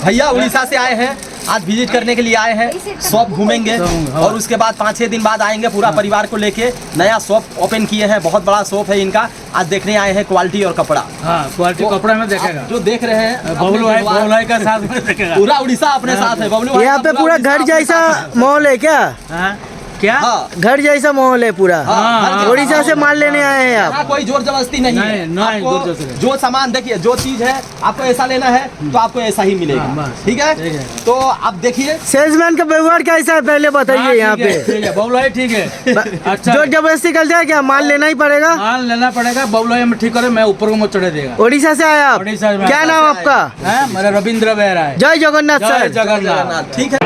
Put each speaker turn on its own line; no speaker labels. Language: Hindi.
भैया उड़ीसा से आए हैं, आज विजिट करने के लिए आए हैं। शॉप घूमेंगे और उसके बाद 5-6 दिन बाद आएंगे पूरा परिवार को लेके। नया शॉप ओपन किए हैं, बहुत बड़ा शॉप है इनका। आज देखने आए हैं क्वालिटी और कपड़ा।
हाँ, क्वालिटी कपड़ा में देखेगा।
जो देख रहे हैं
बबलू भाई का साथ में देखेगा।
पूरा उड़ीसा अपने साथ है। बबलू
यहाँ पे पूरा घर जैसा माहौल है क्या?
क्या?
हाँ,
घर जैसा माहौल है पूरा। उड़ीसा से माल लेने आए हैं आप?
यहाँ कोई जोर जबरदस्ती नहीं है।
नहीं,
आपको
जोर जबरदस्ती।
जो सामान देखिए, जो चीज है आपको ऐसा लेना है तो आपको ऐसा ही मिलेगा।
हाँ,
ठीक है,
ठीक है।
तो आप देखिए
सेल्समैन का व्यवहार कैसा है पहले बताइए यहाँ पे।
ठीक है, बबलू भाई ठीक है। अच्छा,
जोर जबरदस्ती कर जाए क्या? माल लेना ही पड़ेगा।
माल लेना पड़ेगा। बबलू भाई में ठीक करे, मैं ऊपर को मत चढ़े देगा।
उड़ीसा से आए आप?
उड़ीसा में
क्या नाम आपका?
है मेरा रविंद्र बेहरा है।
जय जगन्नाथ
जय
सर।
जगन्नाथ।
ठीक है।